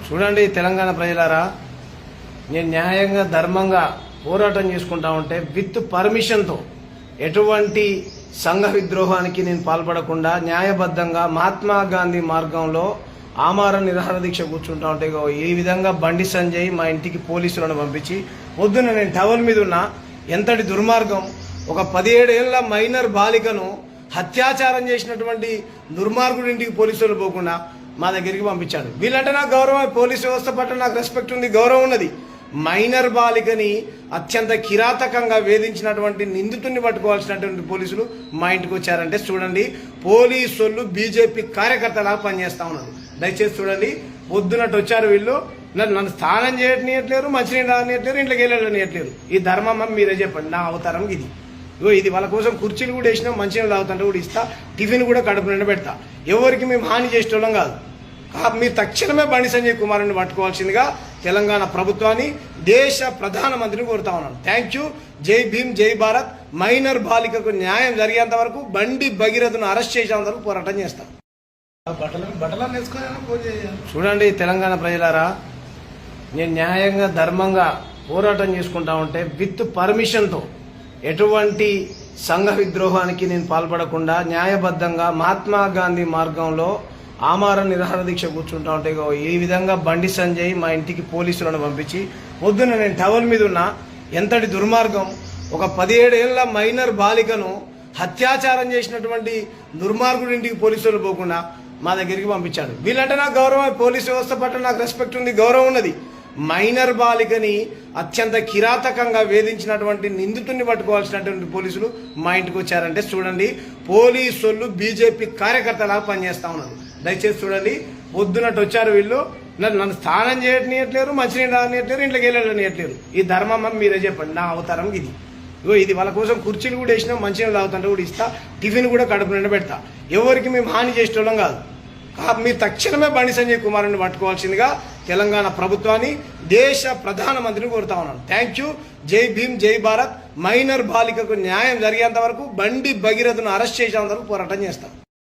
చూడండి తెలంగాణ ప్రజలారా, నేను న్యాయంగా ధర్మంగా పోరాటం చేసుకుంటా ఉంటే విత్ పర్మిషన్తో ఎటువంటి సంఘ విద్రోహానికి నేను పాల్పడకుండా న్యాయబద్ధంగా మహాత్మా గాంధీ మార్గంలో ఆమరణ నిరాహార దీక్ష కూర్చుంటా ఉంటే ఈ విధంగా బండి సంజయ్ మా ఇంటికి పోలీసులను పంపించి పొద్దున్న నేను టవల్ మీద ఉన్న ఎంతటి దుర్మార్గం, ఒక 17 ఏళ్ల మైనర్ బాలికను హత్యాచారం చేసినటువంటి దుర్మార్గుడి ఇంటికి పోలీసులు పోకుండా మా దగ్గరికి పంపించాడు. వీళ్ళంటే నాకు గౌరవం, పోలీసు వ్యవస్థ పట్ల నాకు రెస్పెక్ట్ ఉంది, గౌరవం ఉన్నది. మైనర్ బాలికని అత్యంత కిరాతకంగా వేధించినటువంటి నిందితుడిని పట్టుకోవాల్సినటువంటి పోలీసులు మా ఇంటికి వచ్చారంటే చూడండి, పోలీసులు బీజేపీ కార్యకర్తలాగా పనిచేస్తా ఉన్నారు. దయచేసి చూడండి, పొద్దునట్టు వచ్చారు వీళ్ళు, నన్ను స్నానం చేయట్లేరు, మంచినీళ్ళు రానియట్లేరు, ఇంట్లోకి వెళ్ళనియట్లేరు. ఈ ధర్మం మీరే చెప్పండి. నా అవతారం ఇది. ఇది వాళ్ళ కోసం కుర్చీలు కూడా వేసినా, మంచినీళ్ళు తాగుతుంటే కూడా ఇస్తా, టిఫిన్ కూడా కడుపు నిండా పెడతా. ఎవరికి మేము హాని చేసేటోళ్ళం కాదు. మీరు తక్షణమే బండి సంజయ్ కుమార్ని పట్టుకోవాల్సిందిగా తెలంగాణ ప్రభుత్వాన్ని, దేశ ప్రధానమంత్రిని కోరుతా ఉన్నాను. Thank you. జై భీమ్, జై భారత్. మైనర్ బాలికకు న్యాయం జరిగేంత వరకు, బండి భగీరథను అరెస్ట్ చేసేంత వరకు పోరాటం చేస్తాం. చూడండి తెలంగాణ ప్రజలారా, నేను న్యాయంగా ధర్మంగా పోరాటం చేసుకుంటా ఉంటే విత్ పర్మిషన్తో ఎటువంటి సంఘ విద్రోహానికి నేను పాల్పడకుండా న్యాయబద్ధంగా మహాత్మా గాంధీ మార్గంలో ఆమరణ నిరాహార దీక్ష కూర్చుంటా ఉంటే ఈ విధంగా బండి సంజయ్ మా ఇంటికి పోలీసులను పంపించి పొద్దున్న నేను టవల్ మీద ఉన్న ఎంతటి దుర్మార్గం, ఒక 17 ఏళ్ల మైనర్ బాలికను హత్యాచారం చేసినటువంటి దుర్మార్గుడి ఇంటికి పోలీసులు పోకుండా మా దగ్గరికి పంపించాడు. వీళ్ళంటే నాకు గౌరవం, పోలీసు వ్యవస్థ పట్ల నాకు రెస్పెక్ట్ ఉంది, గౌరవం ఉన్నది. మైనర్ బాలికని అత్యంత కిరాతకంగా వేధించినటువంటి నిందితుడిని పట్టుకోవాల్సినటువంటి పోలీసులు మా ఇంటికి వచ్చారంటే చూడండి, పోలీసులు బీజేపీ కార్యకర్తలాగా పనిచేస్తా ఉన్నారు. దయచేసి చూడండి, పొద్దునట్టు వచ్చారు వీళ్ళు, నన్ను స్నానం చేయట్లేరు, మంచినీళ్ళు రానియట్లేరు, ఇంట్లోకి వెళ్ళనియట్లేరు. ఈ ధర్మం మీరే చెప్పండి. నా అవతారం ఇది. ఇది వాళ్ళ కోసం కుర్చీలు కూడా వేసినా, మంచినీళ్ళు తాగుతుంటే కూడా ఇస్తా, టిఫిన్ కూడా కడుపు నిండా పెడతా. ఎవరికి మేము హాని చేసేటోళ్ళం కాదు. మీరు తక్షణమే బండి సంజయ్ కుమార్ని పట్టుకోవాల్సిందిగా తెలంగాణ ప్రభుత్వాన్ని, దేశ ప్రధానమంత్రిని కోరుతా ఉన్నాను. Thank you. జై భీమ్, జై భారత్. మైనర్ బాలికకు న్యాయం జరిగేంత వరకు, బండి భగీరథను అరెస్ట్ చేసేంత వరకు పోరాటం చేస్తాం.